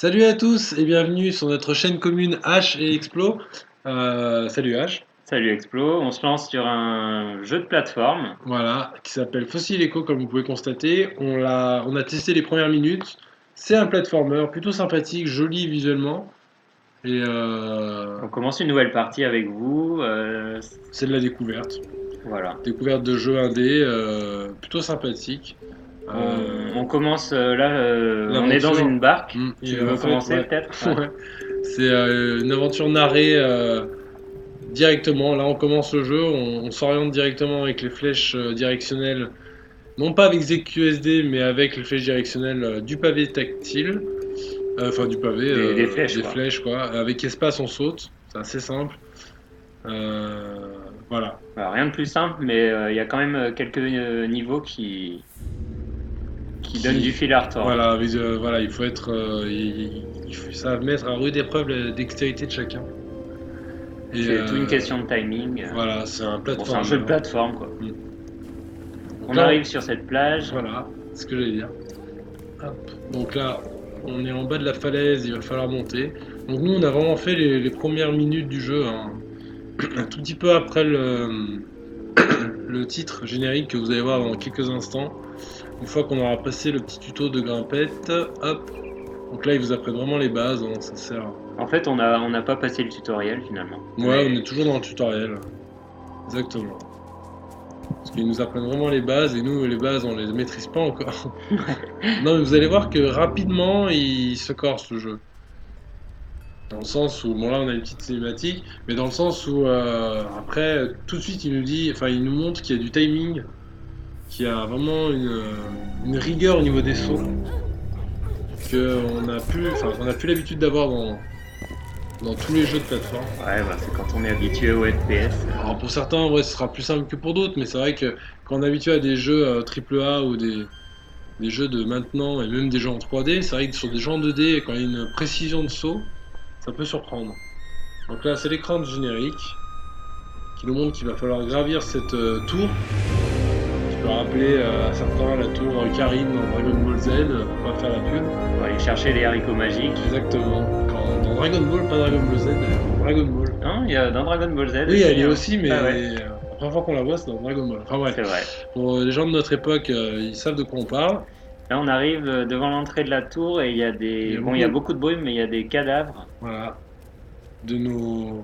Salut à tous et bienvenue sur notre chaîne commune H et Explo. Salut H, Salut Explo, on se lance sur un jeu de plateforme. voilà, qui s'appelle Fossil Echo comme vous pouvez constater. On a testé les premières minutes. C'est un platformer plutôt sympathique, joli visuellement et On commence une nouvelle partie avec vous. c'est de la découverte. Voilà. Découverte de jeux indé, plutôt sympathique. On commence là, on est dans L'aventure, une barque. Tu et en veux fait, commencer ouais, peut-être? Ouais. ouais, c'est une aventure narrée. Directement, là on commence le jeu, on s'oriente directement avec les flèches directionnelles, non pas avec ZQSD, mais avec les flèches directionnelles du pavé tactile, enfin du pavé, Des flèches des quoi. flèches quoi. Avec espace on saute, c'est assez simple. Voilà. Alors, rien de plus simple, mais il y a quand même quelques niveaux qui donnent du Qui, fil à retordre. voilà, voilà, il faut être, ça va mettre à rude épreuve la dextérité de chacun. Et C'est tout une question de timing. voilà, c'est un Bon, c'est un jeu de platformer. plateforme quoi. Mm. Donc On là, arrive sur cette plage. voilà, c'est ce que j'allais dire. Hop. Donc là, on est en bas de la falaise, il va falloir monter. Donc nous, on a vraiment fait les premières minutes du jeu, hein. Un tout petit peu après le titre générique que vous allez voir dans quelques instants. Une fois qu'on aura passé le petit tuto de grimpette, hop. Donc là, ils vous apprennent vraiment les bases, hein, ça sert. En fait, on n'a pas passé le tutoriel finalement. Ouais, on est toujours dans le tutoriel. Exactement. Parce qu'ils nous apprennent vraiment les bases et nous, les bases, on les maîtrise pas encore. Non, mais vous allez voir que rapidement, il se corse le jeu. Dans le sens où, bon là on a une petite cinématique, mais dans le sens où après tout de suite il nous dit, enfin il nous montre qu'il y a du timing, qu'il y a vraiment une rigueur au niveau des sauts qu'on a plus l'habitude d'avoir dans tous les jeux de plateforme. Ouais, bah, c'est quand on est habitué au FPS. Alors pour certains en vrai ce sera plus simple que pour d'autres, mais c'est vrai que quand on est habitué à des jeux triple A ou des jeux de maintenant et même des jeux en 3D, c'est vrai que sur des jeux en 2D, quand il y a une précision de saut, ça peut surprendre. Donc là c'est l'écran du générique, qui nous montre qu'il va falloir gravir cette tour, qui peut rappeler à certains la tour Karine dans Dragon Ball Z, pour pas faire la pub. On va aller chercher les haricots magiques. Exactement. Dans Dragon Ball, pas Dragon Ball Z, Dragon Ball. Non, il y a dans Dragon Ball Z Oui, aussi, elle est hein. aussi, mais Ah ouais, la première fois qu'on la voit, c'est dans Dragon Ball. Enfin c'est bref, vrai. pour les gens de notre époque, ils savent de quoi on parle. Là, on arrive devant l'entrée de la tour et il y a Il y des... a Bon, il y a beaucoup, beaucoup de bruit, mais il y a des cadavres. voilà, de nos,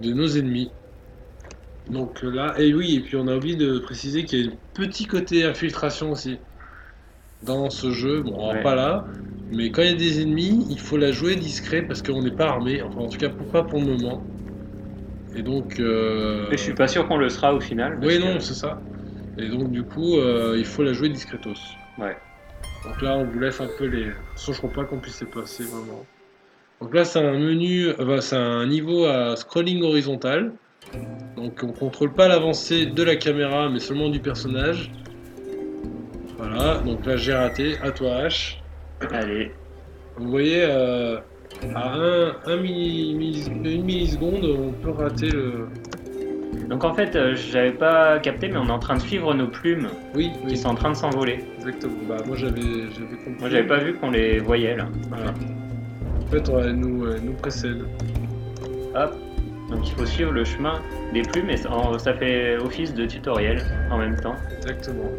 de nos ennemis. Donc là, et oui, et puis on a oublié de préciser qu'il y a un petit côté infiltration aussi dans ce jeu. Bon, alors Ouais. pas là, mais quand il y a des ennemis, il faut la jouer discret parce qu'on n'est pas armé, enfin en tout cas pas pour le moment. Et donc, Et je suis pas sûr qu'on le sera au final, parce oui, que... non, c'est ça. Et donc du coup, il faut la jouer discretos. Ouais. Donc là, on vous laisse un peu les. Je crois pas qu'on puisse y passer vraiment. Donc là, c'est un menu, c'est un niveau à scrolling horizontal. Donc on contrôle pas l'avancée de la caméra, mais seulement du personnage. Voilà, donc là j'ai raté, à toi H. Allez. Vous voyez, à une milliseconde, on peut rater le. Donc en fait, j'avais pas capté, mais on est en train de suivre nos plumes Oui, qui oui, sont en train de s'envoler. exactement. Bah moi j'avais compris. Moi, j'avais pas vu qu'on les voyait, là. Voilà. En fait, elle nous précède. Hop. Donc il faut suivre le chemin des plumes et ça fait office de tutoriel en même temps. Exactement.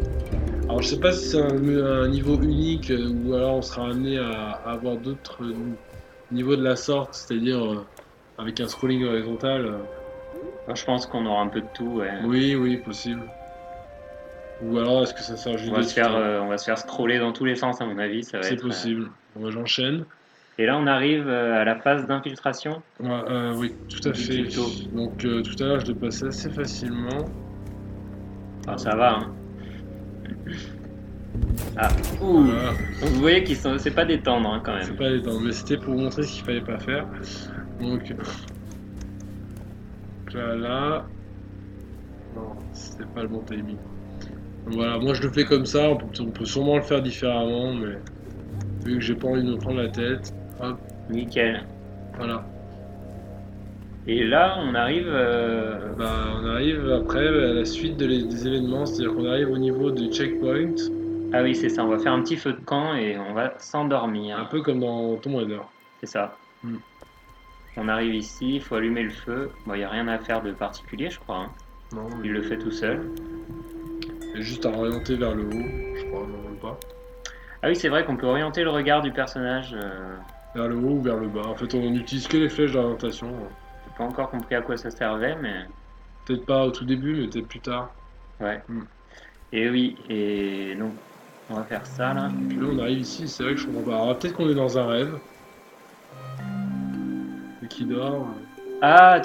Alors je sais pas si c'est un niveau unique ou alors on sera amené à avoir d'autres niveaux de la sorte, c'est-à-dire avec un scrolling horizontal. Enfin, je pense qu'on aura un peu de tout, ouais. Oui, oui, possible. Ou alors est-ce que ça sert juste de tutoriel? On va se faire scroller dans tous les sens, à mon avis. Ça va C'est être. possible. Bon, bah, j'enchaîne. Et là, on arrive à la phase d'infiltration Ouais, oui, tout à du fait. tuto. Donc tout à l'heure je l'ai passé assez facilement. Enfin, ça va, hein. Ah, ouh. Voilà. Donc vous voyez qu'ils sont, c'est pas des tendres, hein, quand C'est même. pas évident, mais c'était pour vous montrer ce qu'il fallait pas faire. Donc là. Non, c'était pas le bon timing. Donc, voilà, moi je le fais comme ça, on peut sûrement le faire différemment, mais vu que j'ai pas envie de me prendre la tête, hop, Nickel. voilà. Et là, on arrive. Bah, on arrive après à la suite des événements, c'est-à-dire qu'on arrive au niveau du checkpoint. Ah oui, c'est ça, on va faire un petit feu de camp et on va Un s'endormir. peu comme dans Tomb Raider. C'est ça. Hmm. On arrive ici, il faut allumer le feu. Bon, il n'y a rien à faire de particulier, je crois, hein. Non, Il le fait tout seul. et juste à orienter vers le haut, je crois, non, même pas. Ah oui, c'est vrai qu'on peut orienter le regard du personnage. Vers le haut ou vers le bas. En fait, on n'utilise que les flèches d'orientation. J'ai pas encore compris à quoi ça servait, mais Peut-être pas au tout début, mais peut-être plus tard. ouais. Hmm. Et oui, et donc on va faire ça là. Puis là, on arrive ici, c'est vrai que je comprends pas. Alors, peut-être qu'on est dans un rêve. Et qui dort. Ah,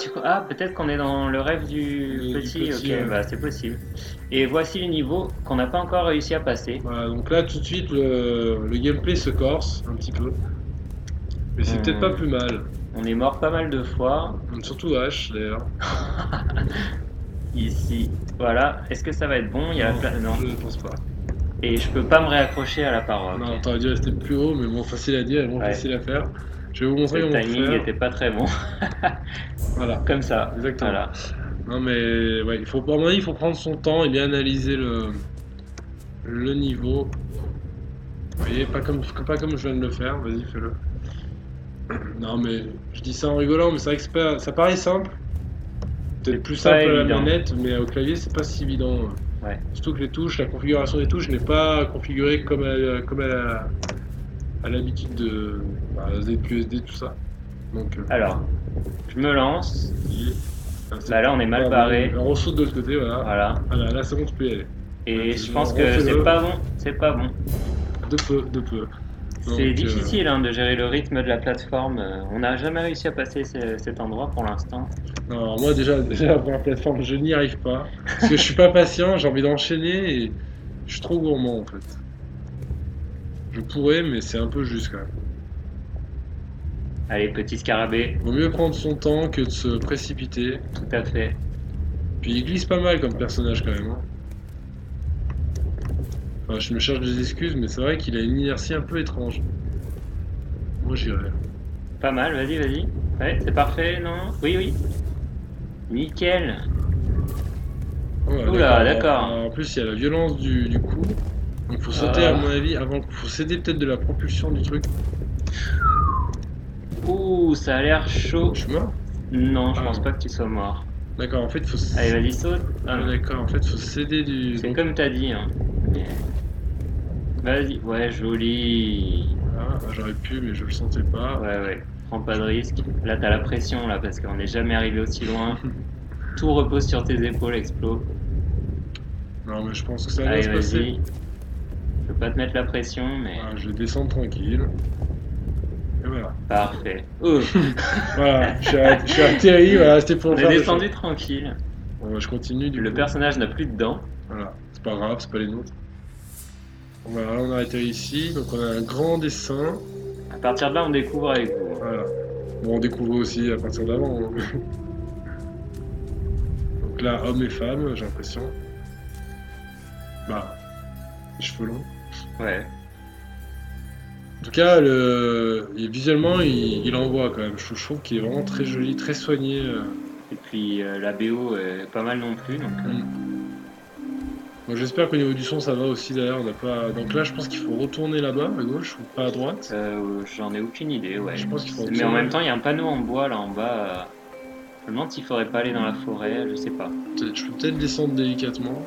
peut-être qu'on est dans le rêve du Du petit. petit, Ok, ouais. bah c'est possible. Et voici le niveau qu'on n'a pas encore réussi à passer. Voilà, donc là, tout de suite, le gameplay se corse un petit peu. Mais c'est peut-être pas plus mal. On est mort pas mal de fois. Surtout H, d'ailleurs. Ici, voilà. Est-ce que ça va être bon? Il y a la place. Non. Je ne pense pas. Et je peux pas me réaccrocher à la paroi. Non, Ok. t'aurais dû rester plus haut, mais bon, facile à dire et bon, Ouais. facile à faire. Je vais vous montrer Le comment timing faire. était pas très bon. Voilà, Comme ça. exactement. Voilà. Non, mais ouais, il faut, à mon avis, il faut prendre son temps et bien analyser le niveau. Vous voyez, pas comme je viens de le faire, vas-y, fais-le. Non, mais je dis ça en rigolant, mais c'est vrai que ça paraît simple. Peut-être C'est plus pas simple à la évident. manette, mais au clavier, c'est pas si évident. Ouais. Surtout que les touches, la configuration des touches n'est pas configurée comme à l'habitude de ZQSD, tout ça. Donc, Alors, je me lance. c'est- Bah là, on est mal barré. On ressaute de l'autre côté, voilà. Voilà. Voilà, là, c'est bon, tu peux y aller. Et je Sinon, pense que refais-le. c'est pas bon. C'est pas bon. De peu, de peu. C'est Donc, difficile hein, de gérer le rythme de la plateforme. On n'a jamais réussi à passer cet endroit pour l'instant. Non, alors moi, déjà, la première plateforme, je n'y arrive pas. Parce que je suis pas patient, j'ai envie d'enchaîner et je suis trop gourmand, en fait. Je pourrais, mais c'est un peu juste quand même. Allez, petit scarabée, Vaut mieux prendre son temps que de se précipiter. tout à fait. Puis il glisse pas mal comme personnage quand même. Hein. Enfin, je me cherche des excuses, mais c'est vrai qu'il a une inertie un peu étrange. Moi j'irais. Pas mal, vas-y, vas-y. Ouais, c'est parfait, non? Oui, oui. Nickel. Oh, Oula, d'accord. En plus, il y a la violence du coup. Donc faut sauter, Ah. à mon avis, avant. Faut céder peut-être de la propulsion du truc. Ouh, ça a l'air chaud. Je suis mort. Non, je Ah. pense pas que tu sois mort. D'accord, en fait, faut. Allez, vas-y, saute. Ah, Ah, non. d'accord, en fait, faut céder du. C'est donc, comme t'as dit. Hein. Vas-y, ouais, joli. voilà, j'aurais pu, mais je le sentais pas. Ouais, ouais, prends pas de risque. Là, t'as la pression, là, parce qu'on n'est jamais arrivé aussi loin. Tout repose sur tes épaules, Explo. Non, mais je pense que ça va Allez, se passer. vas-y. Je veux pas te mettre la pression, mais Voilà, je vais descendre tranquille. Et voilà. parfait. Oh, Voilà, je suis atterri, voilà, c'était pour on est faire des descendu choses. tranquille. Bon, bah, je continue du Le coup. personnage n'a plus de dents. Voilà, c'est pas grave, c'est pas les nôtres. Bon, voilà, on a atterri ici, donc on a un grand dessin. À partir de là, on découvre avec vous. Voilà. Bon, on découvre aussi à partir d'avant. Hein. Donc là, hommes et femmes, j'ai l'impression. Bah, les cheveux longs. Ouais. En tout cas, visuellement, il envoie quand même. Je trouve qu'il est vraiment très joli, très soigné. Et puis la BO est pas mal non plus. Donc, Moi, j'espère qu'au niveau du son, ça va aussi. D'ailleurs, on n'a pas. Donc là, je pense qu'il faut retourner là-bas, à gauche, ou pas à droite. j'en ai aucune idée, ouais. Je pense qu'il faut Mais en retourner. même temps, il y a un panneau en bois là en bas. Je me demande s'il faudrait pas aller dans la forêt, je sais pas. Je peux peut-être descendre délicatement.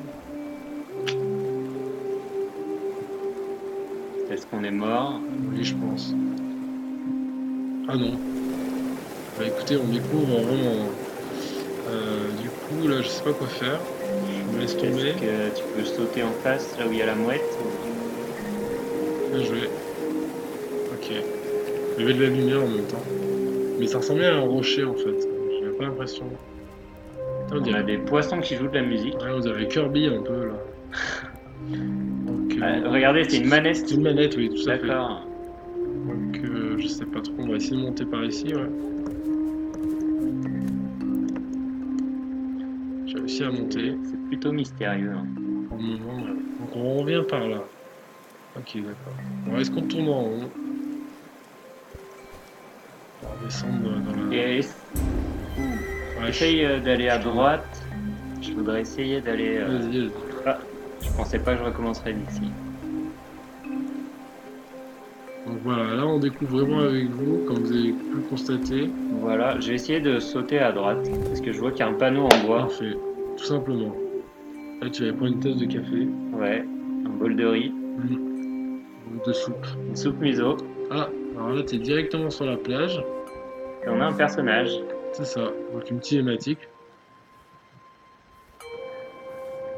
Est-ce qu'on est mort? Oui, je pense. Ah non. Bah écoutez, on découvre vraiment. Du coup, là, je sais pas quoi faire. Je me laisse tomber. Est-ce que tu peux sauter en face là où il y a la mouette? Bien joué. Ok. Il y avait de la lumière en même temps. Mais ça ressemblait à un rocher en fait. J'avais pas l'impression. Putain, On a des poissons qui jouent de la musique. Ouais, vous avez Kirby un peu là. Donc, Regardez, c'est une manette. C'est une manette, oui, tout à fait. D'accord. Donc, je sais pas trop. On va essayer de monter par ici, ouais. J'ai réussi à monter. C'est plutôt mystérieux. Hein. Pour le moment, ouais. Donc on revient par là. Ok, d'accord. Bon, est-ce qu'on tourne en haut? On va descendre dans la... Et Ouais, essaye d'aller à droite. Je voudrais essayer d'aller. Vas-y, vas-y. Ah, je pensais pas que je recommencerais d'ici. Donc voilà, là on découvre vraiment avec vous, comme vous avez pu le constater. Voilà, je vais essayer de sauter à droite, parce que je vois qu'il y a un panneau en bois. Parfait, tout simplement. Là tu vas prendre une tasse de café, Ouais, un bol de riz, ou de soupe. une soupe miso, Ah, alors là tu es directement sur la plage, et on a un personnage. c'est ça, donc une petite thématique.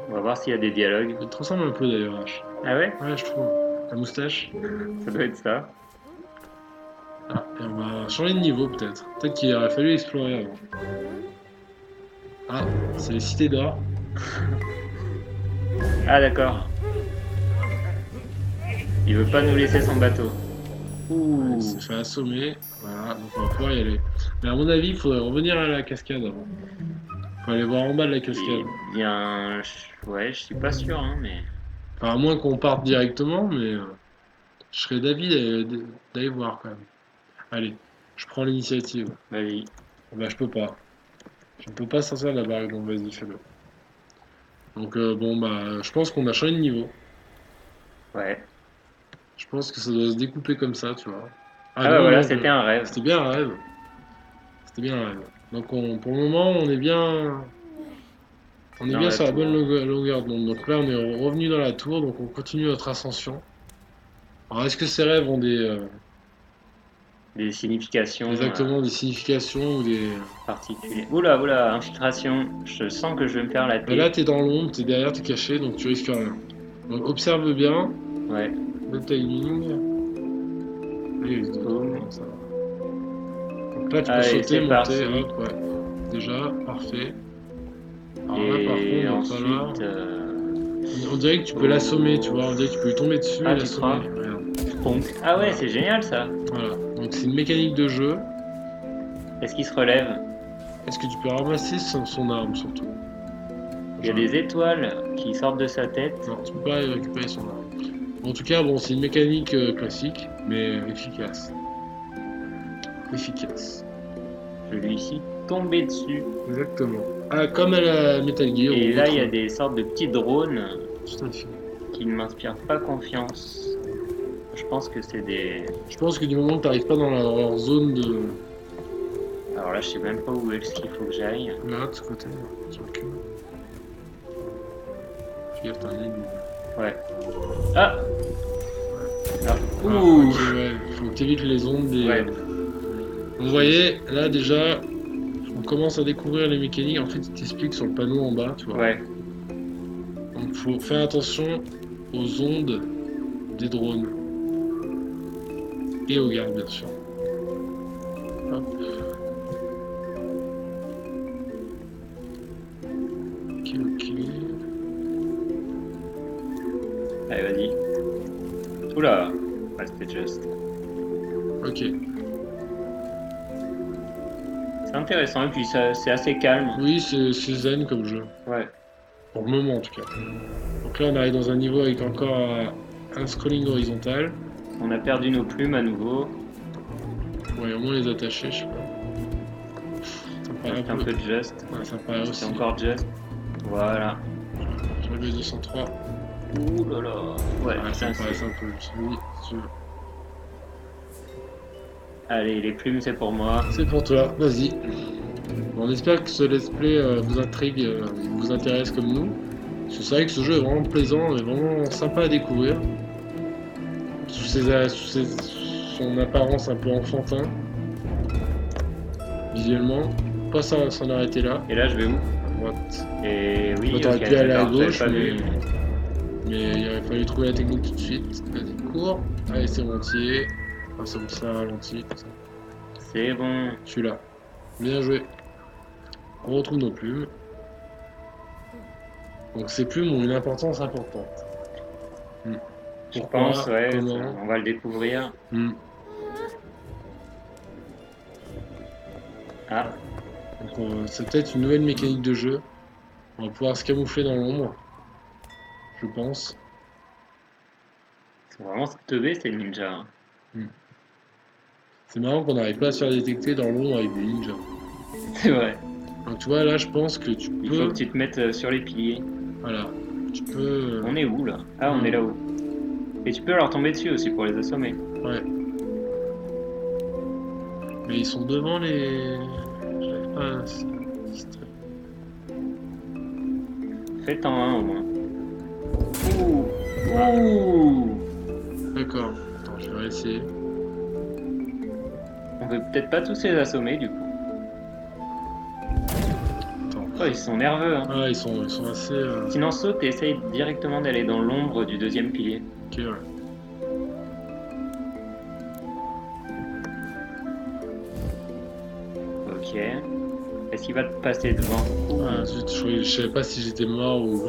On va voir s'il y a des dialogues. Elle te ressemble un peu d'ailleurs, H. Ah ouais? Ouais, je trouve. Ta moustache. Ça doit être ça. Ah, et on va changer de niveau peut-être. Peut-être qu'il aurait fallu explorer avant. Ah, c'est les cités d'or. Ah d'accord. Il veut pas nous laisser son bateau. Ouh. Il s'est fait assommer. Voilà, donc on va pouvoir y aller. Mais à mon avis, il faudrait revenir à la cascade avant. Faut aller voir en bas de la cascade. Il y a un... Ouais, je suis pas sûr, hein, mais... Enfin, à moins qu'on parte directement, mais je serais d'avis d'aller voir quand même. Allez, je prends l'initiative. Vas-y. Bah, je peux pas. Je ne peux pas sortir de la baraque, donc vas-y, fais-le. Donc, bon, bah, je pense qu'on a changé de niveau. Ouais. Je pense que ça doit se découper comme ça, tu vois. Ah bah non, voilà, non, c'était un rêve. C'était bien un rêve. C'était bien un rêve. Donc, pour le moment, on est bien. On est Dans bien la sur la tour. bonne longueur d'onde. Donc là, on est revenu dans la tour, donc on continue notre ascension. Alors, est-ce que ces rêves ont Des significations exactement des significations ou des. particulières. Oula, oula, infiltration. Je sens que je vais me faire la Bah là, tête. t'es dans l'ombre, t'es derrière, t'es caché, donc tu risques rien. Donc observe bien Ouais. le timing. Allez, les deux, Oh. ça va. Donc là, tu peux Allez, sauter, c'est monter, parti. hop, ouais. Déjà, parfait. Alors là, par Et contre, ensuite... pas là. On dirait que tu peux l'assommer, tu vois. On dirait que tu peux lui tomber dessus Ah, et tu l'assommer. crois Regarde. Ponk. Ah ouais, c'est génial ça. Voilà. Donc c'est une mécanique de jeu. Est-ce qu'il se relève? Est-ce que tu peux ramasser son arme surtout? Il y a des étoiles qui sortent de sa tête. Non, tu peux pas récupérer son arme. En tout cas, bon, c'est une mécanique classique, mais efficace. Efficace. Je lui suis tombé dessus. Exactement. Ah, comme à la Metal Gear. Et ou là, autre. il y a des sortes de petits drones Tout à fait. qui ne m'inspirent pas confiance. Je pense que c'est des... Je pense que du moment que tu n'arrives pas dans leur zone de. Alors là, je sais même pas où est-ce qu'il faut que j'aille. Là, de ce côté, là, sur le cul. Fais gaffe, t'as un ennemi. Ouais. Ah, ah. Ah, Ouh. ok, ouais. Faut que tu évites les ondes des. Ouais. Vous voyez, là déjà, on commence à découvrir les mécaniques. En fait, il t'explique sur le panneau en bas, tu vois. Ouais. Donc, faut faire attention aux ondes des drones. Et aux gardes, bien sûr. Hop. Ok, ok. Allez, vas-y. Oula. Ouais, c'était juste. Ok. C'est intéressant et puis c'est assez calme. Oui, c'est zen comme jeu. Ouais. Pour le moment, en tout cas. Donc là, on arrive dans un niveau avec encore un scrolling horizontal. On a perdu nos plumes à nouveau. Ouais, au moins les attacher, je sais pas. Ça me paraît C'est un peu juste. Ouais, ça me paraît aussi. C'est encore juste. Voilà. J'aurais le 203. Ouh là là. Ouais, Ouais, ça putain, me paraît c'est... un peu juste. Oui, Allez, les plumes, c'est pour moi. c'est pour toi, vas-y. Bon, on espère que ce let's play vous intrigue, vous intéresse comme nous. Parce que c'est vrai que ce jeu est vraiment plaisant et vraiment sympa à découvrir. Son apparence un peu enfantin. Visuellement. Pas s'en arrêter là. Et là, je vais où? À droite. Et oui, Toi, t'aurais ok, pu aller à d'accord, j'avais gauche, pas vu. mais il aurait fallu trouver la technique tout de suite. Vas-y, cours. Allez, c'est bon, t'y es. Ah, ça me sert ralenti. C'est bon. Je suis là. Bien joué. On retrouve nos plumes. Donc ces plumes ont une importance importante. Je Pourquoi, pense, ouais, comment on va le découvrir. Ah, Donc c'est peut-être une nouvelle mécanique de jeu. On va pouvoir se camoufler dans l'ombre. Je pense. c'est vraiment teubé ces ninjas. C'est marrant qu'on n'arrive pas à se faire détecter dans l'ombre avec des ninjas. C'est vrai. Donc tu vois là je pense que tu Il faut peux. que tu te mettes sur les piliers. Voilà. Tu peux. On est où là? Ah, on est là-haut. Et tu peux leur tomber dessus aussi pour les assommer. Ouais. Mais ils sont devant les... J'arrive pas à... Fais temps 1 au moins. Ouh. Ouh. D'accord. Attends, je vais réessayer. On peut peut-être pas tous les assommer du coup. Attends. Oh, ils sont nerveux. Hein. Ah, ils sont assez... Sinon, saute et essaye directement d'aller dans l'ombre du deuxième pilier. Ok, ouais. Ok. Est-ce qu'il va te passer devant? Ah, zut, je savais pas si j'étais mort ou...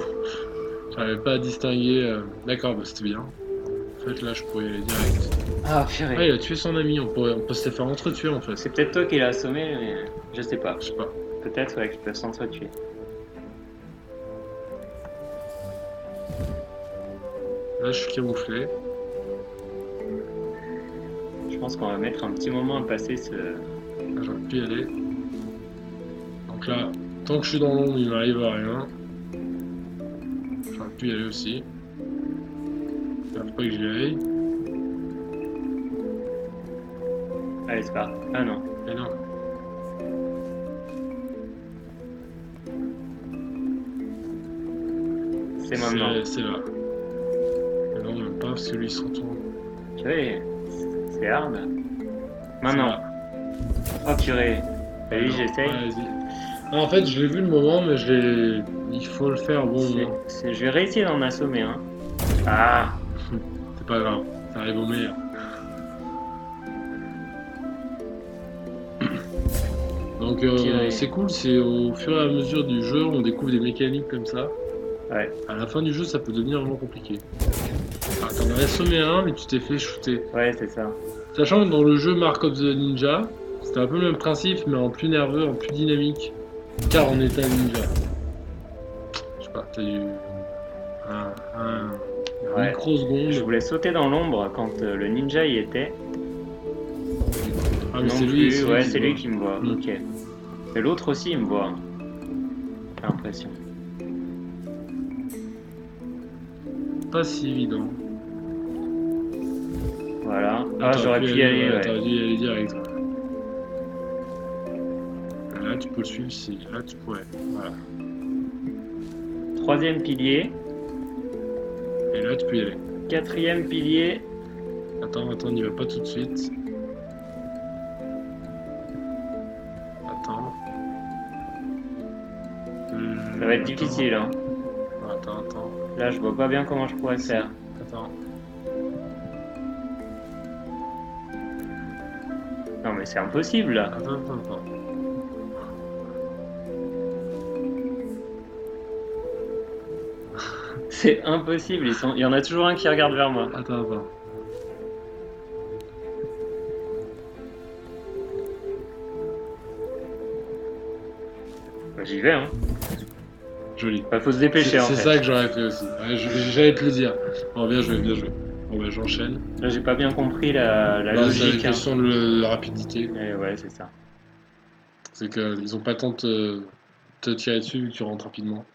J'arrivais pas à distinguer... D'accord, bah c'était bien. En fait, là, je pourrais y aller direct. Ah, Ah, purée. il a tué son ami. On peut se les faire entretuer, en fait. C'est peut-être toi qui l'as assommé, mais je sais pas. Je sais pas. Peut-être ouais, qu'ils peuvent s'entretuer. Là, je suis camouflé. Je pense qu'on va mettre un petit moment à passer ce... Là, j'aurais pu y aller. Donc là, tant que je suis dans l'ombre, il m'arrive à rien. J'aurais pu y aller aussi. Il faut pas que j'y aille. Allez, c'est pas... Ah non. Mais non. C'est maintenant. C'est là. Mais non, même pas, parce que lui, il se retourne. Purée, c'est hard. C'est Maintenant. là. Oh purée. Vas-y, Non, j'essaye. ouais, vas-y. Ah, en fait, je l'ai vu le moment, mais il faut le faire au bon moment. Je vais réussir d'en assommer un. Ah. C'est pas grave, ça arrive au meilleur. Donc c'est cool, c'est au fur et à mesure du jeu, on découvre des mécaniques comme ça. Ouais. À la fin du jeu, ça peut devenir vraiment compliqué. Ah, t'en as assommé un, mais tu t'es fait shooter. Ouais, c'est ça. Sachant que dans le jeu Mark of the Ninja, c'était un peu le même principe, mais en plus nerveux, en plus dynamique. Car on était un ninja. Je sais pas, t'as eu un Ouais. microseconde. Je voulais sauter dans l'ombre quand le ninja y était. Ah, mais Non c'est plus. lui, Ouais, c'est lui qui me voit. Mm. Ok. Et l'autre aussi, il me voit. J'ai l'impression. Pas si évident. Voilà. Là, Ah, j'aurais pu y aller. ouais, Ouais. t'aurais dû y aller direct. Là, tu peux le suivre si. Là, tu pourrais. Voilà. Troisième pilier. Et là, tu peux y aller. Quatrième pilier. Attends, n'y va pas tout de suite. Attends. Ça va être difficile. Hein. Attends. Là, je vois pas bien comment je pourrais faire. Attends. Non, mais c'est impossible là. Attends. C'est impossible. Il y en a toujours un qui regarde vers moi. Attends. Bah, j'y vais, hein. Joli. Bah, faut se dépêcher en C'est fait. ça que j'aurais fait aussi. Ouais, j'allais te le dire. Bon, bien joué. Bon, bah, j'enchaîne. Là, j'ai pas bien compris la Bah, c'est logique. la question de la rapidité. Et ouais, c'est ça. C'est qu'ils ont pas le temps de te tirer dessus vu que tu rentres rapidement.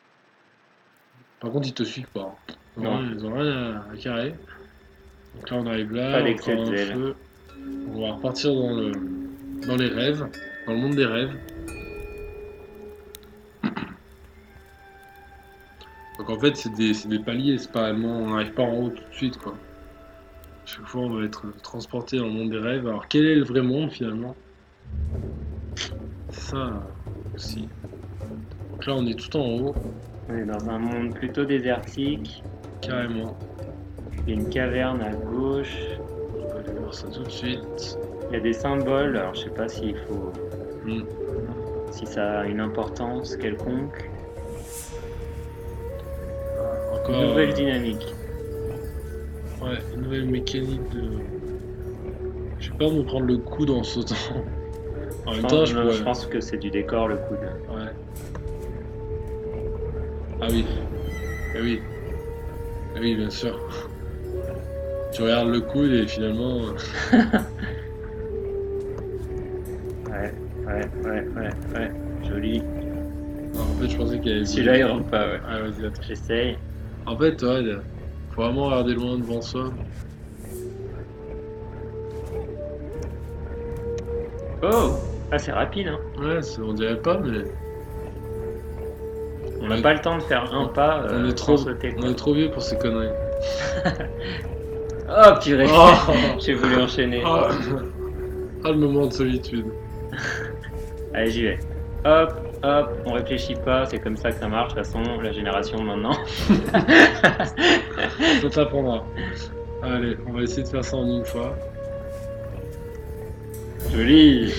Par contre, ils te suivent pas. Non. Ils ont rien à carrer. Donc là, on arrive là, Pas d'excès encore de un zèle. feu. On va repartir dans les rêves, dans le monde des rêves. Donc en fait, c'est des paliers, c'est pas vraiment, on n'arrive pas en haut tout de suite, quoi. Chaque fois, on va être transporté dans le monde des rêves. Alors, quel est le vrai monde, finalement? C'est ça, aussi. Donc là, on est tout en haut, On est dans un monde plutôt désertique. carrément. Il y a une caverne à gauche. On va aller voir ça tout de suite. Il y a des symboles. Alors, je sais pas s'il faut. Hmm. Si ça a une importance quelconque. Encore, Nouvelle dynamique. ouais, une nouvelle mécanique de... Je vais pas me prendre le coude en sautant. En même temps, je pourrais... Je pense que c'est du décor le coude. Ouais. Ah oui. Eh oui. Eh oui, bien sûr. Tu regardes le coude et finalement... Ouais. Joli. Non, en fait, je pensais qu'il y avait... Celui-là, il rentre pas, ouais. Ah, vas-y, attends. J'essaye. En fait, ouais, faut vraiment regarder loin devant soi. Oh! Ah, c'est rapide, hein. Ouais, on dirait pas, mais On n'a pas le temps de faire un pas on est sans trop, sauter, on quoi. est trop vieux pour ces conneries. Oh, purée! Oh. J'ai voulu enchaîner. Ah, le moment de solitude. Allez, j'y vais. Hop, hop, on réfléchit pas, c'est comme ça que ça marche, de toute façon, la génération maintenant. Ça t'apprendra. Allez, on va essayer de faire ça en une fois. Joli!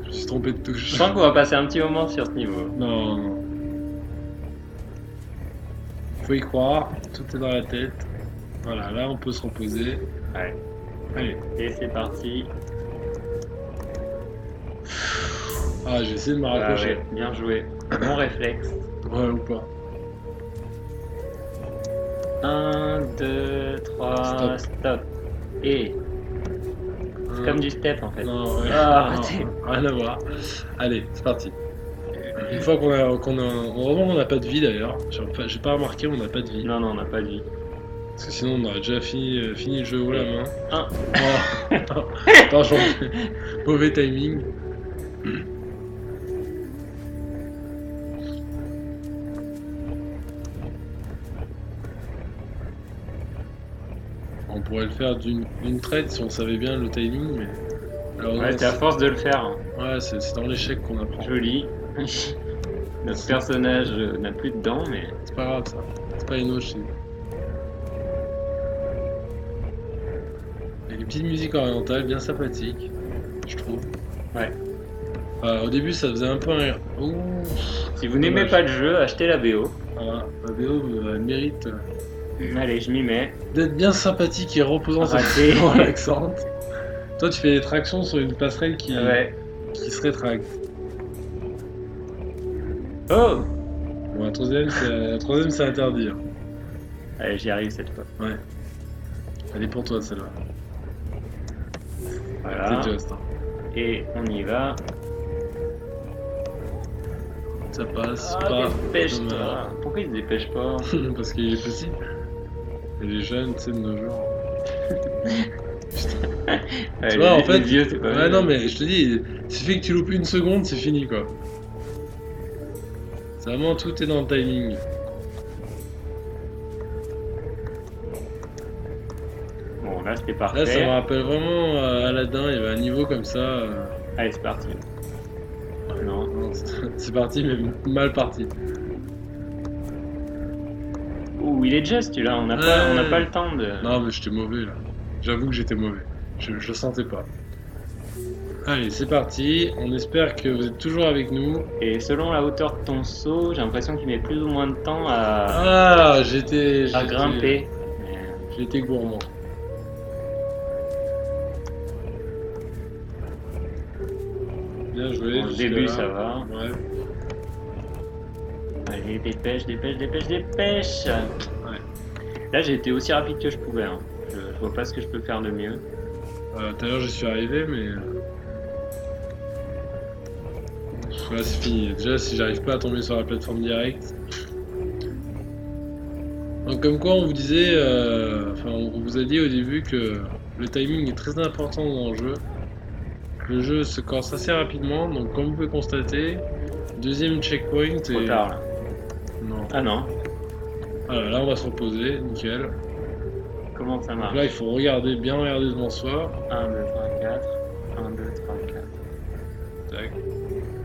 Je me suis trompé de Je touche. sens qu'on va passer un petit moment sur ce niveau. Non, non. Faut y croire, tout est dans la tête. Voilà, là on peut se reposer. Ouais. Allez. Et c'est parti. Ah, j'ai essayé de me Ah raccrocher. ouais, bien joué. Bon réflexe. Ouais, ou pas. 1, 2, 3, stop. Et c'est comme du step en fait. Non, ouais. Ah, Non, arrêtez. rien à voir. Allez, c'est parti. Une fois heureusement qu'on n'a pas de vie d'ailleurs. J'ai pas remarqué, on n'a pas de vie. Non, non, on n'a pas de vie. Parce que sinon on aurait déjà fini le jeu haut la main. Un. Oh. Attends, mauvais timing. On pourrait le faire d'une traite si on savait bien le timing, mais. Alors, Ouais, c'est à force de le faire. Hein. Ouais, c'est dans l'échec qu'on apprend. Joli. Notre personnage n'a plus de dents, mais C'est pas grave ça. C'est pas une autre chez nous. Il y a des petites musiques orientales bien sympathiques, je trouve. ouais. Au début ça faisait un peu un. Ouh. Si vous n'aimez Dommage. pas le jeu, achetez la BO. Voilà, la BO elle mérite Allez, je m'y mets. d'être bien sympathique et reposante Raté. et relaxante. Toi tu fais des tractions sur une passerelle Ouais. qui se rétracte. Oh! Bon, la troisième c'est interdit. Hein. Allez, j'y arrive cette fois. Ouais. Elle est pour toi celle-là. Voilà. C'est just. Hein. Et on y va. Ça passe Ah, pas. dépêche-toi. Pourquoi il se dépêche pas? Parce qu'il est petit. Il est jeune, tu sais, de nos jours. Ouais, Tu vois, en fait. les vieux, c'est pas Ouais, bien. non, mais je te dis, il suffit que tu loupes une seconde, c'est fini, quoi. C'est vraiment tout est dans le timing. Bon, là, c'était parfait. Là, ça me rappelle vraiment Aladdin, il y avait un niveau comme ça. Allez, c'est parti. Non. Non, c'est parti, mais mal parti. Ouh, il est just, celui-là. On n'a pas le temps de... Non, mais j'étais mauvais, là. J'avoue que j'étais mauvais. Je le sentais pas. Allez, c'est parti. On espère que vous êtes toujours avec nous. Et selon la hauteur de ton saut, j'ai l'impression qu'il met plus ou moins de temps à Ah, j'étais grimper. Mais- J'ai été gourmand. Bien joué. Bon, le jusque-là. début, ça va. Ouais. Allez, dépêche, dépêche, dépêche, dépêche. Là, j'ai été aussi rapide que je pouvais. Hein. Je vois pas ce que je peux faire de mieux. Tout à l'heure, j'y suis arrivé, mais. Voilà, c'est fini. Déjà, si j'arrive pas à tomber sur la plateforme directe. Donc, comme quoi, on vous disait. On vous a dit au début que le timing est très important dans le jeu. Le jeu se corse assez rapidement, donc comme vous pouvez constater, deuxième checkpoint Trop et. tard, là. Non. Ah non. Voilà, là on va se reposer, nickel. Comment ça Donc marche? là il faut bien regarder devant soi. 1, 2, 3, 4. 1, 2, 3, 4. Tac.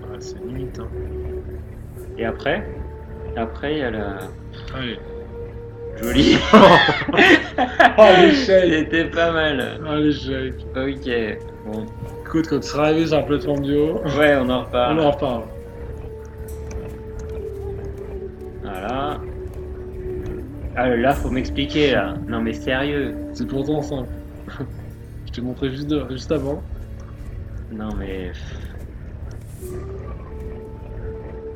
Voilà, c'est limite. Hein. Et après? Après, il y a la... Allez. Jolie. Oh l'échec. C'était pas mal. Ah l'échec. Ok. Bon. Écoute, quand tu seras arrivé sur la plateforme du haut, Ouais, on en on reparle. en reparle. Voilà. Ah là, faut m'expliquer là. Non mais sérieux. C'est pourtant simple. Je t'ai montré juste avant. Non mais...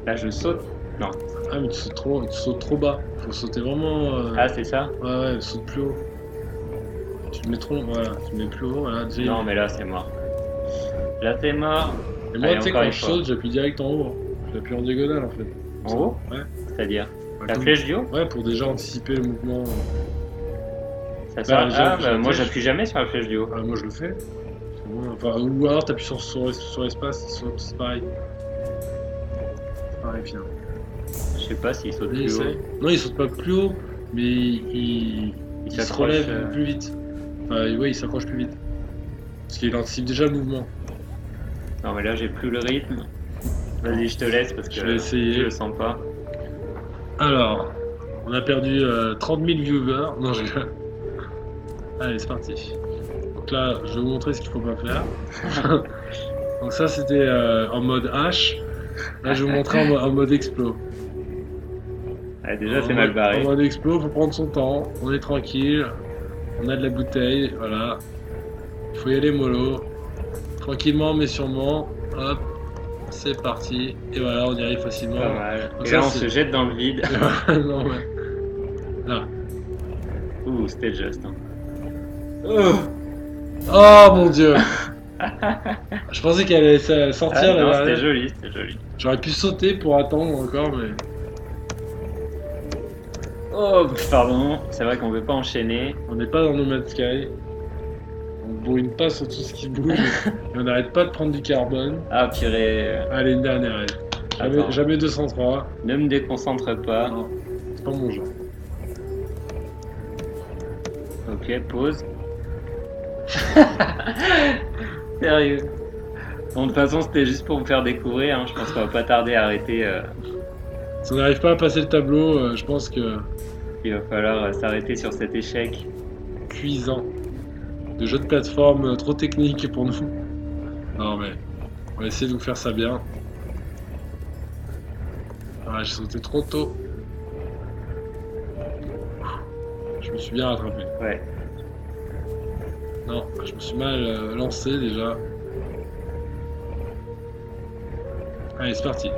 Là je saute. Non. Ah mais tu sautes trop bas. Faut sauter vraiment. Ah c'est ça? Ouais, saute plus haut. Tu te mets trop. Voilà, tu te mets plus haut. Voilà, déjà, Non mais là c'est mort. Là c'est mort. Et moi, Allez, tu sais, encore quand une je fois. saute, j'appuie direct en haut. Hein. J'appuie en diagonale en fait. En haut? Ouais. C'est-à-dire? Ouais, La comme- flèche du haut? Ouais, pour déjà anticiper le mouvement. Ça sert... les Ah flèches. bah moi j'appuie jamais sur la flèche du haut. Ah, moi je le fais. Enfin, ou alors t'appuies sur espace, il saute, c'est pareil. C'est pareil finalement. Je sais pas s'il saute Vas-y, plus haut. essaye. Non, il saute pas plus haut, mais il se s'accroche, relève plus vite. Enfin, ouais, il s'accroche plus vite. Parce qu'il anticipe déjà le mouvement. Non, mais là, j'ai plus le rythme. Vas-y, je te laisse parce que Je vais essayer. je le sens pas. Alors, on a perdu 30 000 viewers. Non, je rigole. Allez, c'est parti. Donc là, je vais vous montrer ce qu'il faut pas faire. Donc ça, c'était en mode H. Là, je vais vous montrer en mode explo. Ah, déjà, c'est mal barré. En mode explo, faut prendre son temps. On est tranquille. On a de la bouteille, voilà. Il faut y aller mollo. Tranquillement, mais sûrement. Hop, c'est parti. Et voilà, on y arrive facilement. Pas mal. Donc Et ça, là, on c'est- se jette dans le vide. Non, ouais. Là. Ouh, c'était juste. Hein. Oh mon dieu. Je pensais qu'elle allait sortir Ah, la non, dernière. c'était joli, c'était joli. J'aurais pu sauter pour attendre encore, mais. Oh, pardon, c'est vrai qu'on veut pas enchaîner. On n'est pas dans No Man's Sky. On bourrine pas sur tout ce qui bouge. Et on n'arrête pas de prendre du carbone. Ah, purée. Allez, une dernière. Allez. Attends. Jamais 203. Ne me déconcentre pas. Non, c'est pas mon genre. Ok, pause. Sérieux. Bon, de toute façon, c'était juste pour vous faire découvrir. Hein. Je pense qu'on va pas tarder à arrêter. Si on n'arrive pas à passer le tableau, je pense que Il va falloir s'arrêter sur cet échec. cuisant. De jeux de plateforme trop techniques pour nous. Non mais, on va essayer de vous faire ça bien. Ah, j'ai sauté trop tôt. Je me suis bien rattrapé. Ouais. Non, je me suis mal lancé déjà. Allez, c'est parti.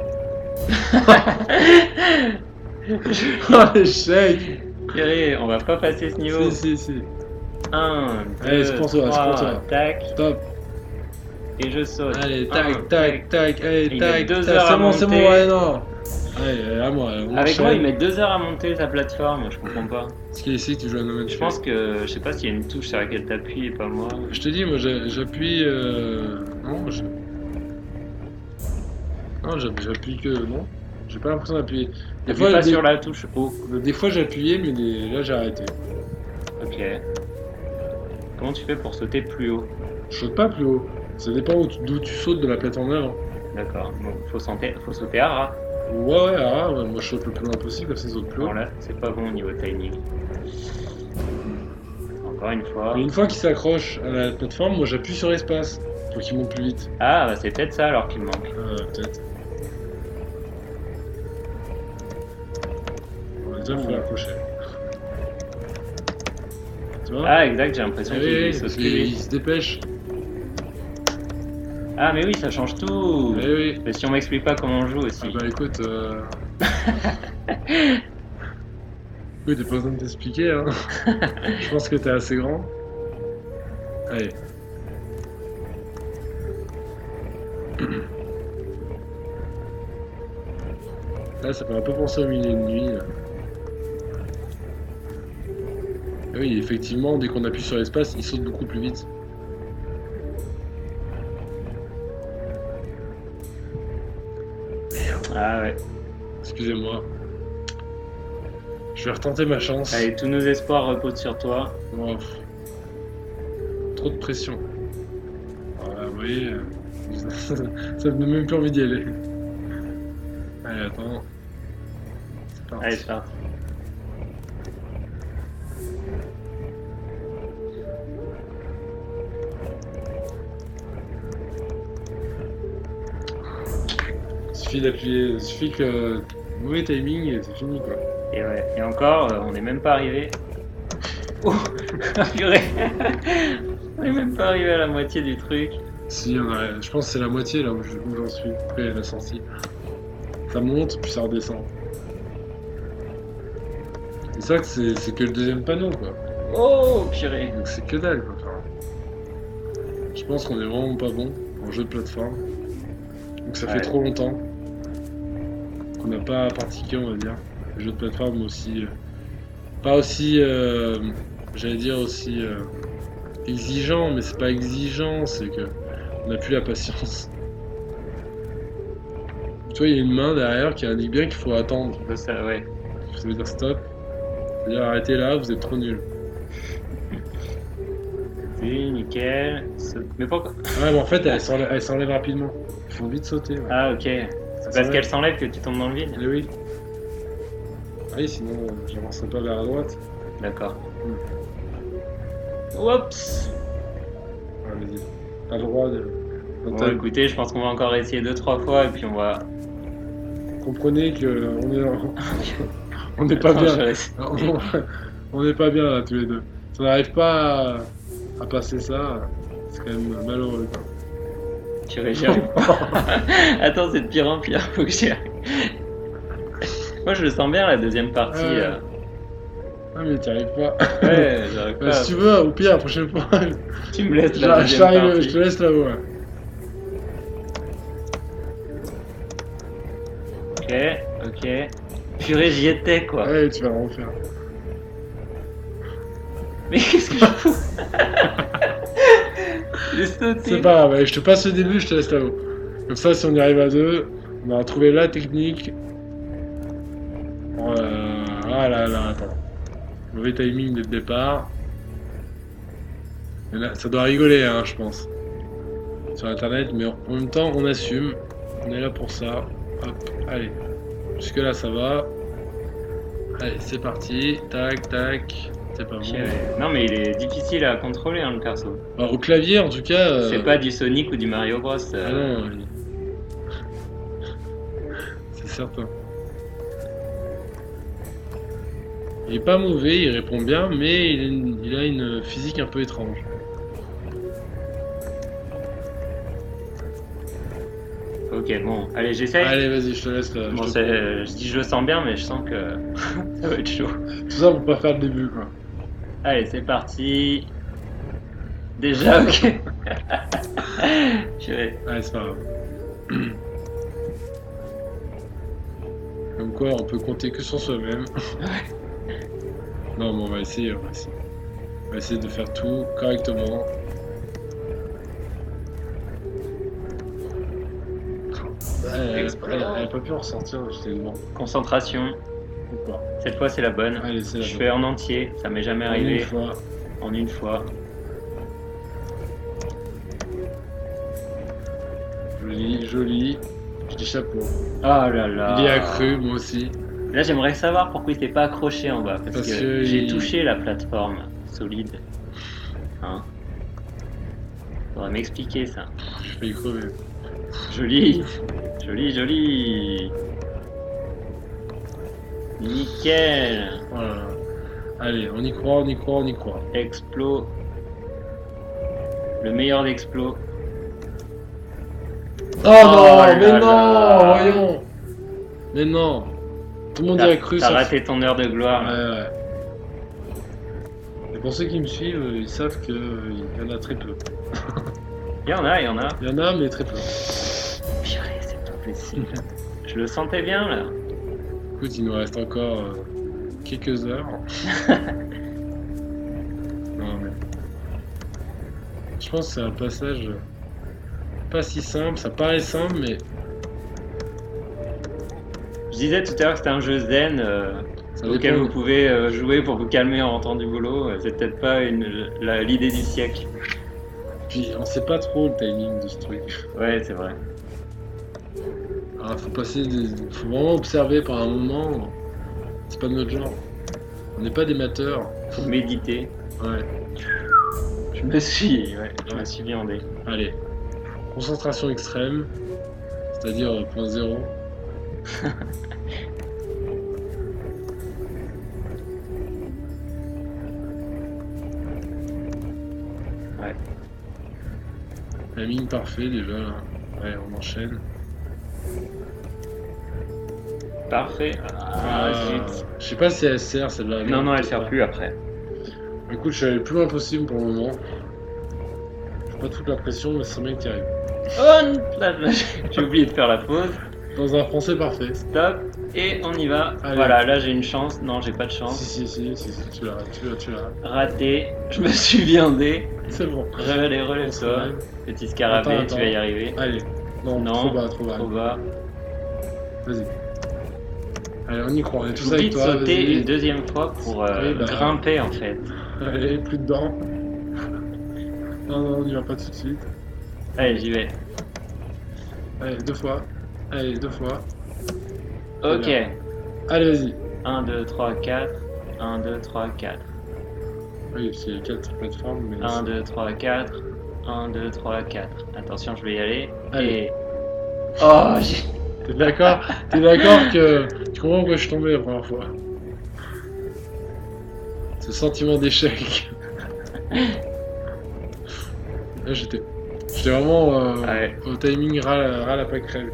Oh, l'échec. Purée, on va pas passer ce niveau. Si. 1, 2, Allez, c'est pour toi, c'est pour toi. tac, Stop. et je saute. Allez, Un, tac. Allez, Il tac. met 2 tac, heures à c'est bon, monter. ouais, non. Allez, à moi. on Avec moi, enchaîne. il met 2 heures à monter sa plateforme, je comprends pas. Est-ce qu'il est ici que tu joues à No Man's Je Sky? pense que, je sais pas s'il y a une touche sur laquelle t'appuies et pas moi. Je te dis, moi j'appuie. Non, non, j'appuie que. Non, j'ai pas l'impression d'appuyer. Des T'appuies pas des- sur la touche haut. des fois j'ai appuyé, mais là j'ai arrêté. Ok. Comment tu fais pour sauter plus haut? Je saute pas plus haut. Ça dépend d'où tu sautes de la plateforme avant. D'accord, donc faut sauter à ras. Ouais, moi je saute le plus loin possible, comme ça ça saute plus haut. Bon là, c'est pas bon au niveau timing. Encore une fois. Et une fois qu'il s'accroche à la plateforme, moi j'appuie sur l'espace pour qu'il monte plus vite. Ah, bah c'est peut-être ça alors qu'il me manque. Peut-être. On va déjà faut l'accrocher. Tu vois? Ah, exact, j'ai l'impression qu'il Oui, saute parce plus qu'il vite. se dépêche. Ah, mais oui, ça change tout. Oui. Mais si on m'explique pas comment on joue aussi. Ah bah écoute, oui, t'as pas besoin de t'expliquer, hein. Je pense que t'es assez grand. Allez. Là, ça fait un peu penser au milieu de nuit. Là. Ah oui, effectivement, dès qu'on appuie sur l'espace, il saute beaucoup plus vite. Ah ouais. Excusez-moi. Je vais retenter ma chance. Allez, tous nos espoirs reposent sur toi. Oh, pff. Trop de pression. Voilà, vous voyez, ça me donne même plus envie d'y aller. Allez, attends. C'est parti. Allez, c'est parti. Il suffit d'appuyer, il suffit que mauvais timing et c'est fini quoi. Et ouais. Et encore, on n'est même pas arrivé. Oh, purée. On n'est même pas arrivé à la moitié du truc. Si, je pense que c'est la moitié là où j'en suis, après la sortie. Ça monte puis ça redescend. C'est ça que c'est que le deuxième panneau quoi. Oh, purée. Donc c'est que dalle quoi. Enfin, je pense qu'on est vraiment pas bon en jeu de plateforme. Donc ça fait Ouais. trop longtemps qu'on n'a pas pratiqué, on va dire. Les jeux de plateforme aussi. Pas aussi. J'allais dire aussi. exigeant, mais c'est pas exigeant, c'est que on n'a plus la patience. Tu vois, il y a une main derrière qui indique bien qu'il faut attendre. Ça, ouais. Ça veut dire stop. Ça veut dire arrêtez là, vous êtes trop nuls. Oui, nickel. Mais pourquoi? Ouais, mais en fait, elle s'enlève rapidement. Il faut vite sauter. Ouais. Ah, ok. C'est parce qu'elle s'enlève que tu tombes dans le vide. Eh oui. Ah oui, sinon, j'avancerai pas vers la droite. D'accord. Oups. Ouais, vas-y. T'as le droit de. Bon, écoutez, je pense qu'on va encore essayer 2-3 fois et puis on va. Comprenez que on n'est pas bien. On n'est pas bien là tous les deux. Si on n'arrive pas à passer ça, c'est quand même malheureux. Quoi. J'y arrive pas. Attends, c'est de pire en pire, faut que j'y arrive. Moi je le sens bien la deuxième partie. Ah mais t'y arrives pas. Ouais, j'arrive pas. Si tu veux, au pire, la prochaine fois, tu me laisses la deuxième partie. je te laisse là-haut. Ouais. Ok. Purée, j'y étais quoi. Ouais, tu vas le refaire. Mais qu'est-ce que je fous? J'ai sauté. C'est pas grave, ouais, je te passe le début, je te laisse là-haut. Comme ça, si on y arrive à deux, on aura trouvé la technique. Ah là là, attends. Mauvais timing dès le départ. Et là, ça doit rigoler, hein, je pense. Sur internet, mais en même temps, on assume. On est là pour ça. Hop, allez. Jusque là, ça va. Allez, c'est parti. Tac, tac. C'est pas bon. Non, mais il est difficile à contrôler, hein, le perso. Alors, au clavier, en tout cas. C'est pas du Sonic ou du Mario Bros. Ah non, c'est certain. Il est pas mauvais, il répond bien, mais il a une physique un peu étrange. Ok, bon, allez, j'essaye. Allez, vas-y, je te laisse là. Bon, je dis je le sens bien, mais je sens que ça va être chaud. Tout ça pour pas faire le début, quoi. Allez, c'est parti. Déjà, ok. Allez, c'est pas grave. Comme quoi, on peut compter que sur soi-même. Non, mais on va essayer. On va essayer de faire tout correctement. Elle a pas pu en ressortir, j'étais devant. Concentration. Ou pas. Cette fois, c'est la bonne. Allez, c'est la Je bonne. fais en entier, ça m'est jamais arrivé. Une fois. En une fois. Joli, joli. Je dis chapeau. Ah là là. Il y a cru, moi aussi. Là, j'aimerais savoir pourquoi il s'est pas accroché en bas. Parce que j'ai touché la plateforme solide. Hein? Faudrait m'expliquer ça. Je vais y crever. Joli. Joli, joli. Nickel. Voilà. Allez, on y croit, on y croit, on y croit. Explo. Le meilleur d'explo. Oh non, là mais non, là. voyons. Mais non. Tout le monde y a cru. T'as sauf- raté ton heure de gloire. Ouais. Et pour ceux qui me suivent, ils savent qu'il y en a très peu. Il y en a. Il y en a, mais très peu. Purée, c'est pas possible. Je le sentais bien là. Écoute, il nous reste encore quelques heures. Non, mais... Je pense que c'est un passage pas si simple. Ça paraît simple, mais Je disais tout à l'heure que c'était un jeu zen ça auquel dépend. vous pouvez jouer pour vous calmer en rentrant du boulot. C'est peut-être pas l'idée du siècle. Puis on sait pas trop le timing de ce truc. Ouais, c'est vrai. Alors, faut vraiment observer pendant un moment. C'est pas de notre genre. On n'est pas des mateurs. Faut méditer. Ouais. Je me suis viandé. Allez. Concentration extrême. C'est-à-dire point zéro. Ouais. Timing parfait déjà là. Ouais, on enchaîne. Parfait. Ah, zut. Je sais pas si elle sert celle-là. Non, elle sert plus après. Écoute, je suis allé le plus loin possible pour le moment. Je pas toute la pression, mais c'est bien que tu arrives. Oh, là, j'ai oublié de faire la pause. Dans un français parfait. Stop. Et on y va. Allez. Voilà, là j'ai une chance. Non, j'ai pas de chance. Si, tu l'as. Raté. Je me suis viandé. C'est bon. Allez, relève-toi. Petit scarabée, Attends. tu vas y arriver. Allez. Non, trop bas. Trop bas. Vas-y. Allez, on y croit, on est tous J'oublie avec de toi. sauter une deuxième fois pour grimper en fait. Allez, plus dedans. Non, on n'y va pas tout de suite. Allez, j'y vais. Allez, 2 fois. Allez, 2 fois. Ok. Allez, vas-y. 1, 2, 3, 4. 1, 2, 3, 4. Oui, c'est 4 plateformes. Mais 1, 2, 3, 4. 1, 2, 3, 4. Attention, je vais y aller. Allez. Et... Oh, T'es d'accord? T'es d'accord que tu comprends pourquoi je suis tombé la première fois? Ce sentiment d'échec. Là, j'étais vraiment au timing ras la pâquerelle.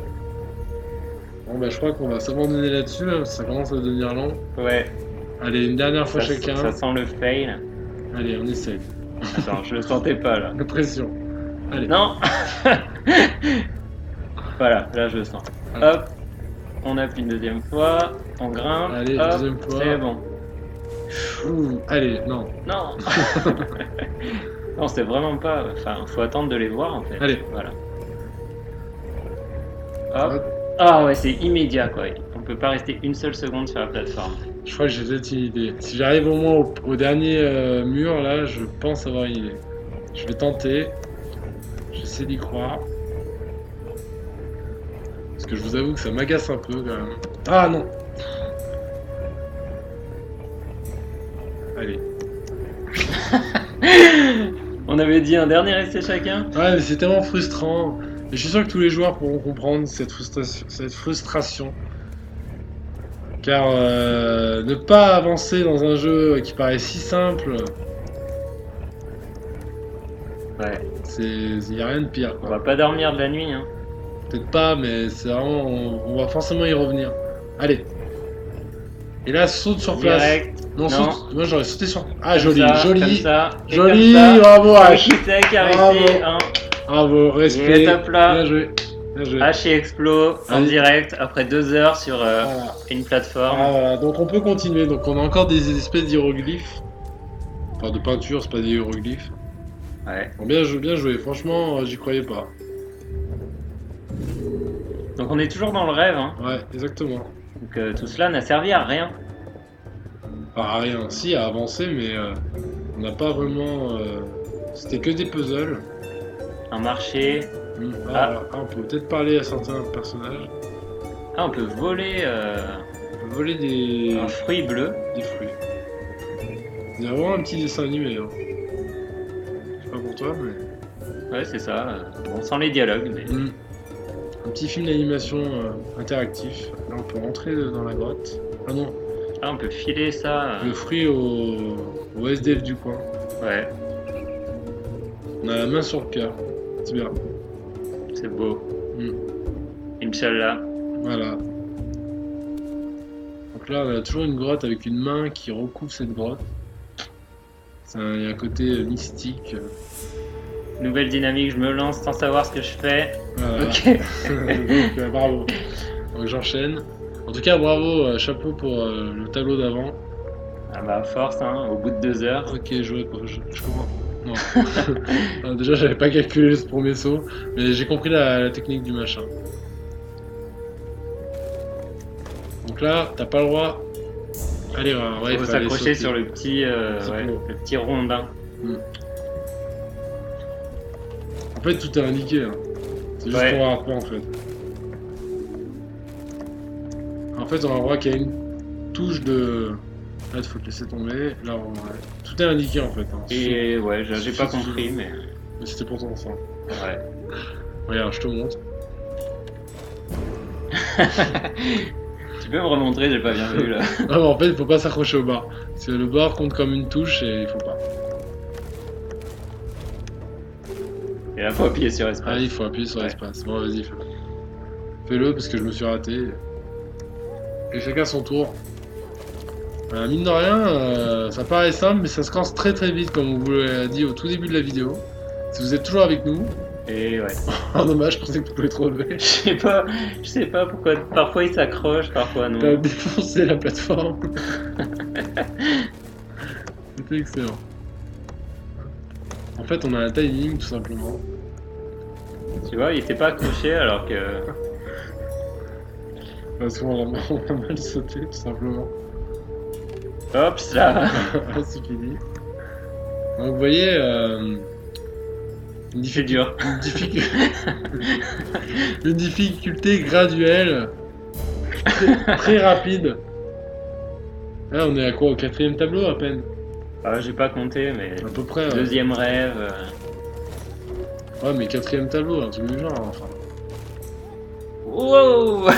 Bon, bah, je crois qu'on va s'abandonner là-dessus, hein, ça commence à devenir long. Ouais. Allez, une dernière fois chacun. Ça sent le fail. Allez, on essaye. Attends, je le sentais pas là. La pression. Allez. Non. Voilà, là je le sens. Voilà. Hop, on appuie une deuxième fois, on grimpe. Allez, hop, deuxième fois. c'est bon. Ouh, allez, non. Non. Non, c'est vraiment pas. Enfin, faut attendre de les voir en fait. Allez. Voilà. Hop. Ah ouais, c'est immédiat quoi. On peut pas rester une seule seconde sur la plateforme. Je crois que j'ai peut-être une idée. Si j'arrive au moins au dernier mur, là, je pense avoir une idée. Je vais tenter. J'essaie d'y croire. Parce que je vous avoue que ça m'agace un peu quand même. Ah non! Allez. On avait dit un dernier essai chacun. Ouais, mais c'est tellement frustrant. Et je suis sûr que tous les joueurs pourront comprendre cette frustration. Car ne pas avancer dans un jeu qui paraît si simple, Ouais. il n'y a rien de pire. On Quoi. va pas dormir de la nuit, hein. Peut-être pas, mais c'est vraiment. On va forcément y revenir. Allez. Et là, saute sur place. Direct. Non, Non. saute. Moi, j'aurais sauté sur. Ah, Comme joli, ça, joli. Comme ça, et Joli, comme ça. bravo, H. Qui c'est qui a Bravo. réussi hein. Bravo, respect. Et top là. Bien joué. Bien joué. H et Explo en Allez. direct après 2 heures sur Voilà. une plateforme. Ah, voilà. Donc, on peut continuer. Donc, on a encore des espèces d'hiéroglyphes. Enfin, de peinture, c'est pas des hiéroglyphes. Ouais. Bon, bien joué. Franchement, j'y croyais pas. Donc on est toujours dans le rêve, hein. Ouais, exactement. Donc tout cela n'a servi à rien. Enfin, rien. Si, à avancer, mais on n'a pas vraiment. C'était que des puzzles. Un marché. Ah, on peut peut-être parler à certains personnages. Ah, on peut voler On peut voler des fruit bleu. fruits. Il y a vraiment un petit dessin animé. Hein. Je sais pas pour toi, mais. Ouais, c'est ça. Bon, sans les dialogues, mais... Un petit film d'animation interactif. Là, on peut rentrer dans la grotte. Ah non, Ah, on peut filer ça. le fruit au SDF du coin. Ouais, On a la main sur le cœur. C'est bien. c'est beau. Mm. Inch'Allah. Voilà. Donc là, on a toujours une grotte avec une main qui recouvre cette grotte. Il y a un côté mystique. Nouvelle dynamique, je me lance sans savoir ce que je fais. Voilà. Ok. Donc, bravo. Donc j'enchaîne. En tout cas, bravo, chapeau pour le tableau d'avant. Ah bah force, hein, au bout de 2 heures. Ok, je comprends. Non. Alors, déjà, j'avais pas calculé ce premier saut, mais j'ai compris la technique du machin. Donc là, t'as pas le droit. Allez, ouais, Il faut s'accrocher sur le petit, le petit rondin. En fait, tout est indiqué. Hein. C'est juste pour voir quoi en fait. En fait, on a le droit qu'il y a une touche de. Là, il faut te laisser tomber. Là, tout est indiqué en fait. Hein. Et ouais, j'ai pas compris, mais. Mais c'était pourtant ça. Ouais. Regarde, je te montre. Tu peux me remontrer, j'ai pas bien vu là. Non, mais en fait, il faut pas s'accrocher au bar. Parce que le bar compte comme une touche et il faut pas. Et là, faut appuyer sur espace. Ah, il faut appuyer sur espace. Bon, vas-y, fais-le. Fais-le parce que je me suis raté. Et chacun son tour. Mine de rien, ça paraît simple, mais ça se casse très très vite, comme on vous l'a dit au tout début de la vidéo. Si vous êtes toujours avec nous. Et ouais. Oh, dommage, je pensais que tu pouvais te relever. Je sais pas pourquoi. Parfois il s'accroche, parfois non. T'as défoncé la plateforme. C'était excellent. En fait, on a un timing tout simplement. Tu vois, il était pas accroché alors que. Parce qu'on a mal sauté tout simplement. Hop là. C'est fini. Donc vous voyez, C'est dur. Une difficulté graduelle, très rapide. Là, on est à quoi, au 4e tableau à peine? Ah, j'ai pas compté, mais. À peu près. Deuxième rêve. Ouais, mais 4e tableau, un truc du genre, enfin. Wow.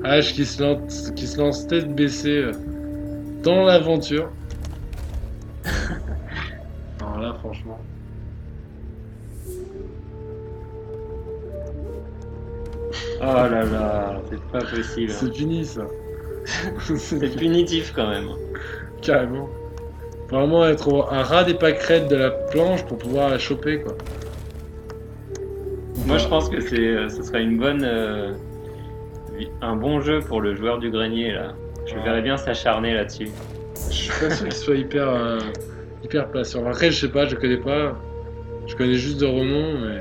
H qui se lance tête baissée dans l'aventure. Alors là, franchement. Oh là là, c'est pas possible. C'est fini ça. C'est punitif quand même. Carrément. Vraiment être un ras des pâquerettes de la planche pour pouvoir la choper quoi. Moi je pense que ce serait une bonne, un bon jeu pour le joueur du grenier là. Je verrais bien s'acharner là-dessus. Je suis pas sûr qu'il soit hyper patient. Après je sais pas, je connais pas. Je connais juste de renom mais.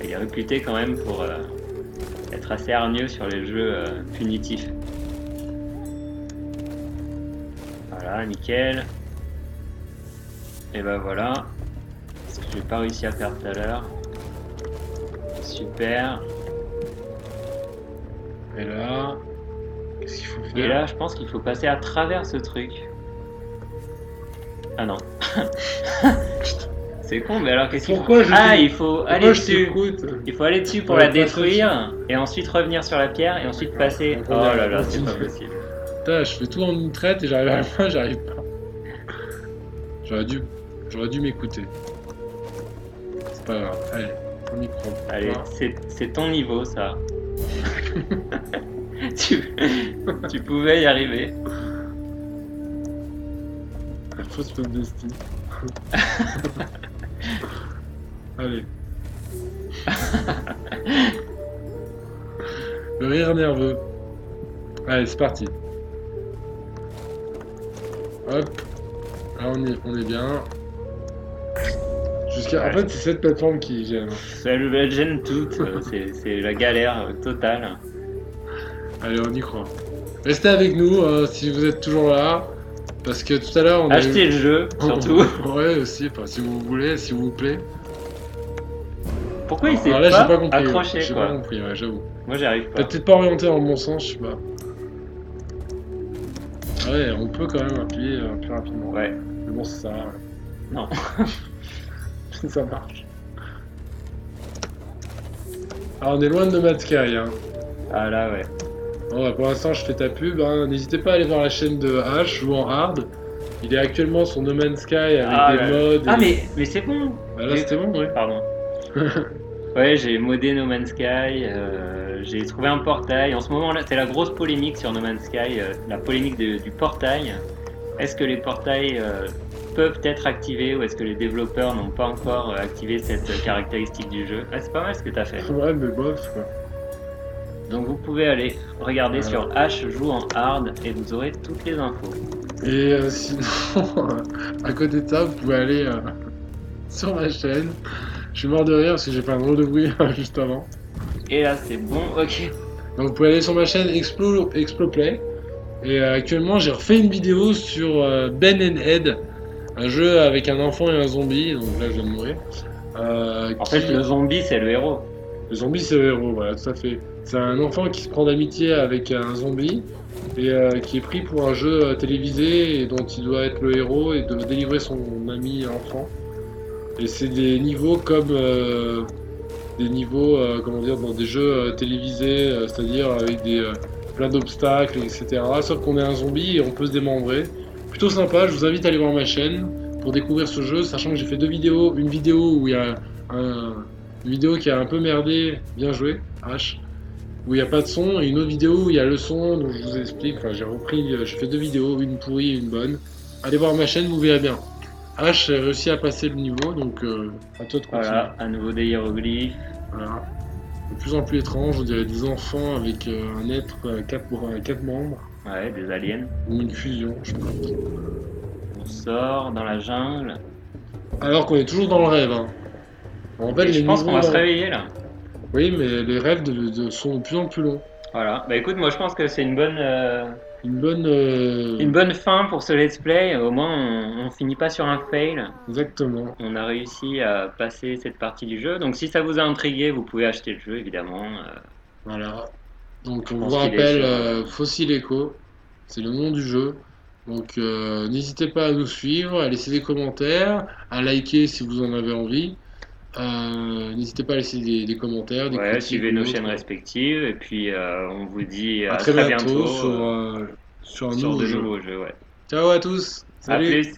Il est réputé quand même pour être assez hargneux sur les jeux punitifs. Voilà, nickel. Et ben voilà. Ce que j'ai pas réussi à faire tout à l'heure. Super. Et là, qu'est-ce qu'il faut faire? Et là, je pense qu'il faut passer à travers ce truc. Ah non. C'est con, mais alors qu'est-ce qu'il faut... Ah, il faut aller dessus. Il faut aller dessus pour la détruire et ensuite revenir sur la pierre et ensuite passer. Oh là là, c'est pas possible. Putain, je fais tout en une traite et j'arrive à la fin, j'arrive pas. J'aurais dû m'écouter. C'est pas grave. Allez, on y prend. Allez, c'est ton niveau ça. tu pouvais y arriver. La fausse modestie. Allez. Le rire nerveux. Allez, c'est parti. Hop. Là, on est bien. En fait, c'est cette plateforme qui gêne. Elle gêne toute. C'est la galère totale. Allez, on y croit. Restez avec nous si vous êtes toujours là. Parce que tout à l'heure, on a achetez le jeu, surtout. Ouais, aussi, si vous voulez, s'il vous plaît. Pourquoi il s'est pas accroché J'ai pas compris, ouais, j'avoue. Moi, j'y arrive pas. Peut-être pas orienté dans le bon sens, je sais pas. Ouais, on peut quand même appuyer plus rapidement. Ouais. Mais bon, c'est ça. Ouais. Non. Ça marche. Alors, on est loin de No Man's Sky, hein. Ah là, ouais. Bon, bah, pour l'instant, je fais ta pub. Hein. N'hésitez pas à aller voir la chaîne de H, joue en hard. Il est actuellement sur No Man's Sky avec des mods. Ah, mais c'est bon. Bah là, c'était bon, ouais. Pardon. Ouais, j'ai modé No Man's Sky. J'ai trouvé un portail. En ce moment-là, c'est la grosse polémique sur No Man's Sky. La polémique du portail. Est-ce que les portails peuvent être activés ou est-ce que les développeurs n'ont pas encore activé cette caractéristique du jeu? Ah, c'est pas mal ce que t'as fait. Ouais, mais bof, quoi. Donc vous pouvez aller regarder sur H joue en hard et vous aurez toutes les infos. Et sinon, à côté de ça, vous pouvez aller sur ma chaîne. Je suis mort de rire parce que j'ai fait un drôle de bruit juste avant. Et là c'est bon, ok. Donc vous pouvez aller sur ma chaîne Exploplay. Et actuellement j'ai refait une vidéo sur Ben & Ed, un jeu avec un enfant et un zombie, donc là je viens de mourir. En fait le zombie c'est le héros. Le zombie c'est le héros, voilà, tout à fait. C'est un enfant qui se prend d'amitié avec un zombie et qui est pris pour un jeu télévisé et dont il doit être le héros et de délivrer son ami enfant. Et c'est des niveaux comme des niveaux comment dire, dans des jeux télévisés, c'est-à-dire avec plein d'obstacles, etc. Sauf qu'on est un zombie et on peut se démembrer. Plutôt sympa, je vous invite à aller voir ma chaîne pour découvrir ce jeu, sachant que j'ai fait deux vidéos. Une vidéo où il y a une vidéo qui a un peu merdé, bien joué, H, où il n'y a pas de son, et une autre vidéo où il y a le son, donc je vous explique, enfin j'ai fait deux vidéos, une pourrie et une bonne. Allez voir ma chaîne, vous verrez bien. H a réussi à passer le niveau, donc à toi de continuer. Voilà, à nouveau des hiéroglyphes. Voilà. De plus en plus étrange, on dirait des enfants avec un être à quatre membres. Ouais, des aliens. Ou une fusion, je sais pas. On sort dans la jungle. Alors qu'on est toujours dans le rêve. Hein. En fait, Et je pense qu'on va se niveaux- réveiller là. Oui, mais les rêves sont de plus en plus longs. Voilà. Bah écoute, moi je pense que c'est Une bonne. une bonne fin pour ce let's play. Au moins, on finit pas sur un fail. Exactement. On a réussi à passer cette partie du jeu. Donc si ça vous a intrigué, vous pouvez acheter le jeu évidemment. Voilà. Donc on pense vous qu'il est rappelle sur, Fossil Echo, c'est le nom du jeu. Donc n'hésitez pas à nous suivre, à laisser des commentaires, à liker si vous en avez envie. N'hésitez pas à laisser des commentaires, des Ouais, critiques suivez ou nos autres. chaînes respectives. Et puis on vous dit À à très très bientôt bientôt sur un sur nouveau de jeu. nouveaux jeux. Ouais. Ciao à tous, À salut! plus!